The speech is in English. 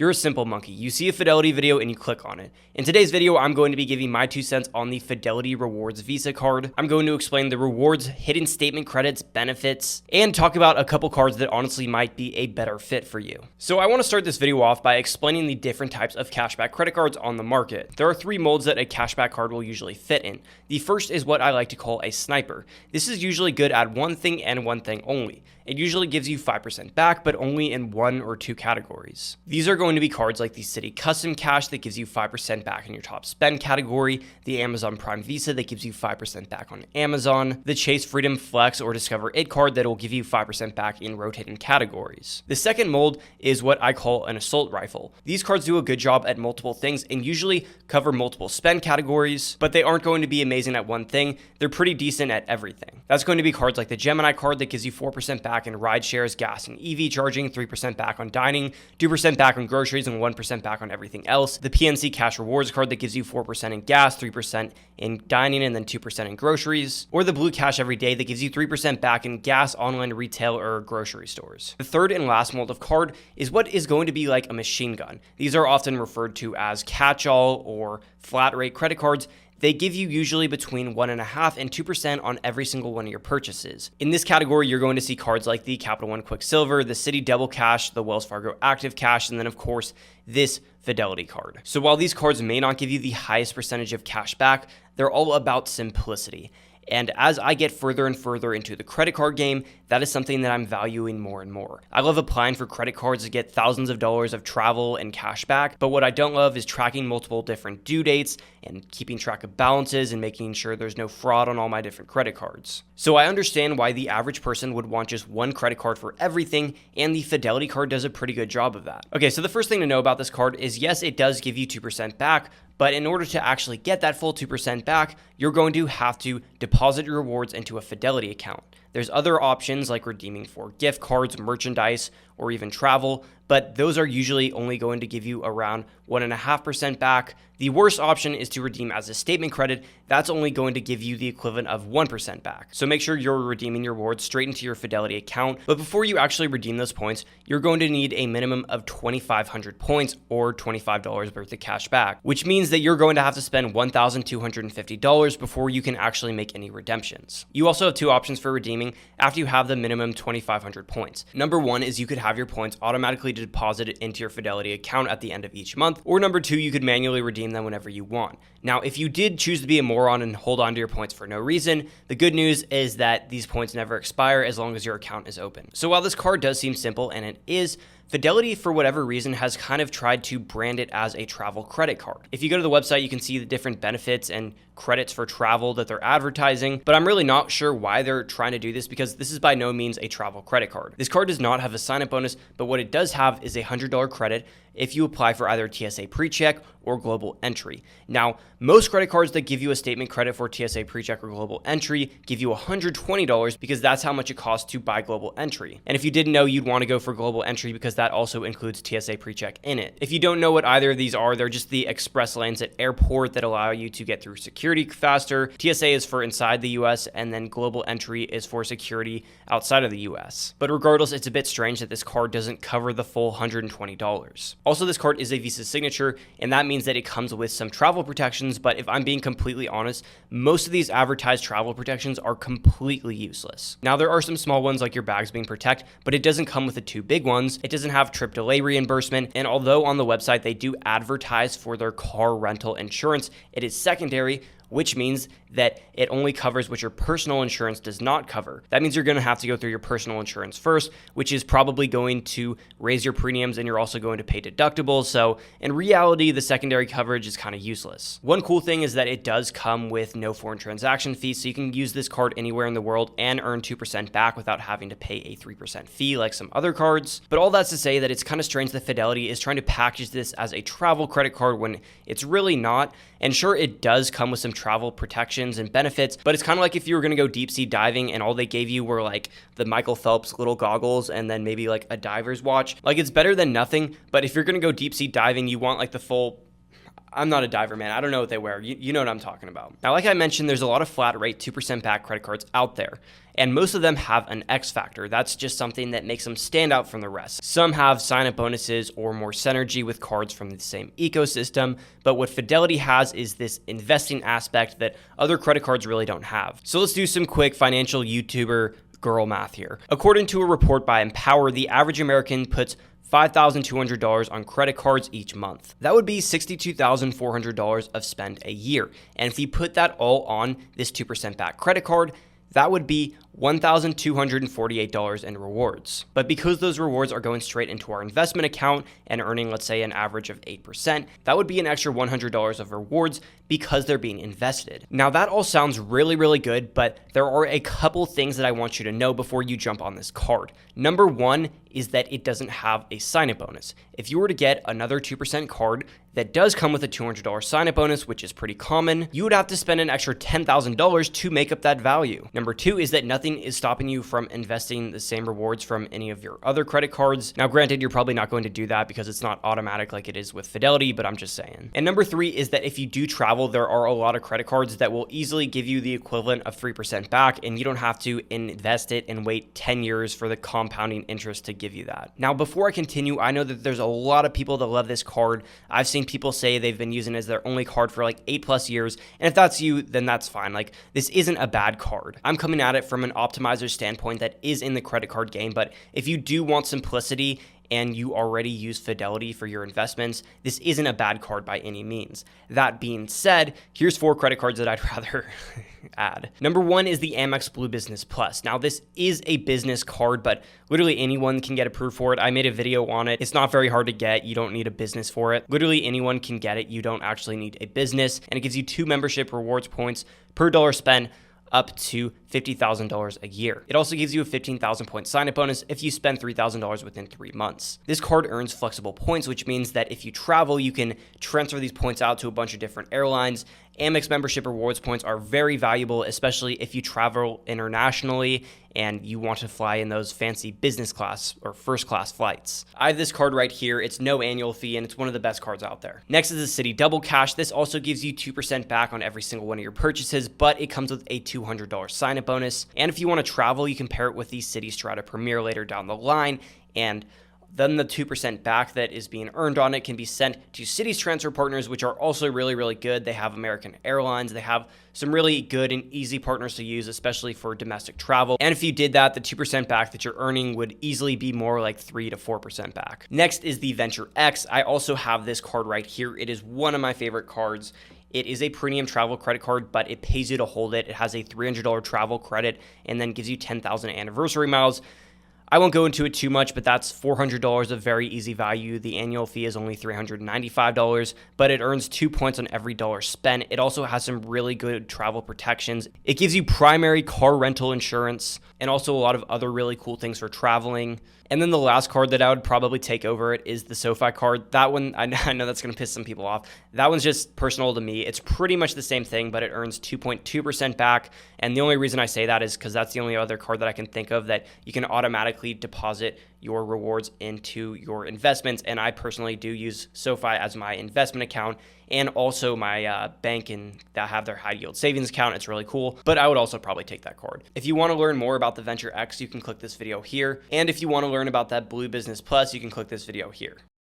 You're a simple monkey. You see a Fidelity video and you click on it. In today's video, I'm going to be giving my 2 cents on the Fidelity Rewards Visa card. I'm going to explain the rewards, hidden statement credits, benefits, and talk about a couple cards that honestly might be a better fit for you. So I want to start this video off by explaining the different types of cashback credit cards on the market. There are 3 molds that a cashback card will usually fit in. The first is what I like to call a sniper. This is usually good at one thing and one thing only. It usually gives you 5% back, but only in 1 or 2 categories. These are going to be cards like the Citi Custom Cash that gives you 5% back in your top spend category, the Amazon Prime Visa that gives you 5% back on Amazon, the Chase Freedom Flex or Discover It card that will give you 5% back in rotating categories. The second mold is what I call an assault rifle. These cards do a good job at multiple things and usually cover multiple spend categories, but they aren't going to be amazing at one thing. They're pretty decent at everything. That's going to be cards like the Gemini card that gives you 4% back in ride shares, gas, and EV charging, 3% back on dining, 2% back on groceries, and 1% back on everything else. The PNC Cash Rewards card that gives you 4% in gas, 3% in dining, and then 2% in groceries. Or the Blue Cash Everyday that gives you 3% back in gas, online retail, or grocery stores. The third and last mold of card is what is going to be like a machine gun. These are often referred to as catch-all or flat rate credit cards. They give you usually between 1.5% and 2% on every single one of your purchases. In this category, you're going to see cards like the Capital One Quicksilver, the Citi Double Cash, the Wells Fargo Active Cash, and then of course, this Fidelity card. So while these cards may not give you the highest percentage of cash back, they're all about simplicity. And as I get further and further into the credit card game, that is something that I'm valuing more and more. I love applying for credit cards to get thousands of dollars of travel and cash back, but what I don't love is tracking multiple different due dates and keeping track of balances and making sure there's no fraud on all my different credit cards. So I understand why the average person would want just one credit card for everything, and the Fidelity card does a pretty good job of that. Okay, so the first thing to know about this card is yes, it does give you 2% back, but in order to actually get that full 2% back, you're going to have to deposit your rewards into a Fidelity account. There's other options like redeeming for gift cards, merchandise, or even travel, but those are usually only going to give you around 1.5% back. The worst option is to redeem as a statement credit. That's only going to give you the equivalent of 1% back. So make sure you're redeeming your rewards straight into your Fidelity account. But before you actually redeem those points, you're going to need a minimum of 2,500 points or $25 worth of cash back, which means that you're going to have to spend $1,250 before you can actually make any redemptions. You also have 2 options for redeeming after you have the minimum 2,500 points. Number 1 is you could have your points automatically deposited into your Fidelity account at the end of each month, or number 2, you could manually redeem them whenever you want. Now, if you did choose to be a moron and hold on to your points for no reason, the good news is that these points never expire as long as your account is open. So while this card does seem simple, and it is, Fidelity, for whatever reason, has kind of tried to brand it as a travel credit card. If you go to the website, you can see the different benefits and credits for travel that they're advertising, but I'm really not sure why they're trying to do this because this is by no means a travel credit card. This card does not have a sign-up bonus, but what it does have is a $100 credit if you apply for either TSA PreCheck or Global Entry. Now, most credit cards that give you a statement credit for TSA PreCheck or Global Entry give you $120 because that's how much it costs to buy Global Entry. And if you didn't know, you'd want to go for Global Entry because that also includes TSA PreCheck in it. If you don't know what either of these are, they're just the express lanes at airport that allow you to get through security faster. TSA is for inside the US, and then Global Entry is for security outside of the US. But regardless, it's a bit strange that this card doesn't cover the full $120. Also, this card is a Visa signature, and that means that it comes with some travel protections, but if I'm being completely honest, most of these advertised travel protections are completely useless. Now, there are some small ones like your bags being protected, but it doesn't come with the 2 big ones. It doesn't have trip delay reimbursement, and although on the website they do advertise for their car rental insurance, it is secondary, which means that it only covers what your personal insurance does not cover. That means you're going to have to go through your personal insurance first, which is probably going to raise your premiums, and you're also going to pay deductibles. So in reality, the secondary coverage is kind of useless. One cool thing is that it does come with no foreign transaction fees, so you can use this card anywhere in the world and earn 2% back without having to pay a 3% fee like some other cards. But all that's to say that it's kind of strange that Fidelity is trying to package this as a travel credit card when it's really not. And sure, it does come with some travel protections and benefits, but it's kind of like if you were going to go deep sea diving and all they gave you were like the Michael Phelps little goggles and then maybe like a diver's watch. Like, it's better than nothing, but if you're going to go deep sea diving, you want like the full, I'm not a diver, man. I don't know what they wear. You know what I'm talking about. Now, like I mentioned, there's a lot of flat rate 2% back credit cards out there, and most of them have an X factor. That's just something that makes them stand out from the rest. Some have sign-up bonuses or more synergy with cards from the same ecosystem, but what Fidelity has is this investing aspect that other credit cards really don't have. So let's do some quick financial YouTuber girl math here. According to a report by Empower, the average American puts $5,200 on credit cards each month. That would be $62,400 of spend a year. And if you put that all on this 2% back credit card, that would be $1,248 in rewards. But because those rewards are going straight into our investment account and earning, let's say, an average of 8%, that would be an extra $100 of rewards because they're being invested. Now, that all sounds really, really good, but there are a couple things that I want you to know before you jump on this card. Number one is that it doesn't have a sign-up bonus. If you were to get another 2% card that does come with a $200 sign-up bonus, which is pretty common, you would have to spend an extra $10,000 to make up that value. Number two is that nothing is stopping you from investing the same rewards from any of your other credit cards. Now, granted, you're probably not going to do that because it's not automatic like it is with Fidelity, but I'm just saying. And number three is that if you do travel, there are a lot of credit cards that will easily give you the equivalent of 3% back, and you don't have to invest it and wait 10 years for the compounding interest to give you that. Now, before I continue, I know that there's a lot of people that love this card. I've seen people say they've been using it as their only card for like 8+ years. And if that's you, then that's fine. Like, this isn't a bad card. I'm coming at it from an optimizer standpoint that is in the credit card game. But if you do want simplicity and you already use Fidelity for your investments, this isn't a bad card by any means. That being said, here's 4 credit cards that I'd rather add. Number one is the Amex Blue Business Plus. Now, this is a business card, but literally anyone can get approved for it. I made a video on it. It's not very hard to get. You don't need a business for it. Literally anyone can get it. You don't actually need a business, and it gives you 2 membership rewards points per dollar spent up to $50,000 a year. It also gives you a 15,000 point sign-up bonus if you spend $3,000 within 3 months. This card earns flexible points, which means that if you travel, you can transfer these points out to a bunch of different airlines. Amex membership rewards points are very valuable, especially if you travel internationally and you want to fly in those fancy business class or first class flights. I have this card right here. It's no annual fee, and it's one of the best cards out there. Next is the Citi Double Cash. This also gives you 2% back on every single one of your purchases, but it comes with a $200 sign-up bonus. And if you want to travel, you can pair it with the Citi Strata Premier later down the line, and then the 2% back that is being earned on it can be sent to Citi's transfer partners, which are also really, really good. They have American Airlines. They have some really good and easy partners to use, especially for domestic travel. And if you did that, the 2% back that you're earning would easily be more like 3 to 4% back. Next is the Venture X. I also have this card right here. It is one of my favorite cards. It is a premium travel credit card, but it pays you to hold it. It has a $300 travel credit and then gives you 10,000 anniversary miles. I won't go into it too much, but that's $400 of very easy value. The annual fee is only $395, but it earns 2 points on every dollar spent. It also has some really good travel protections. It gives you primary car rental insurance and also a lot of other really cool things for traveling. And then the last card that I would probably take over it is the SoFi card. That one, I know that's going to piss some people off. That one's just personal to me. It's pretty much the same thing, but it earns 2.2% back. And the only reason I say that is because that's the only other card that I can think of that you can automatically deposit your rewards into your investments. And I personally do use SoFi as my investment account and also my bank, and that have their high yield savings account. It's really cool, but I would also probably take that card. If you want to learn more about the Venture X, you can click this video here. And if you want to learn about that Blue Business Plus, you can click this video here.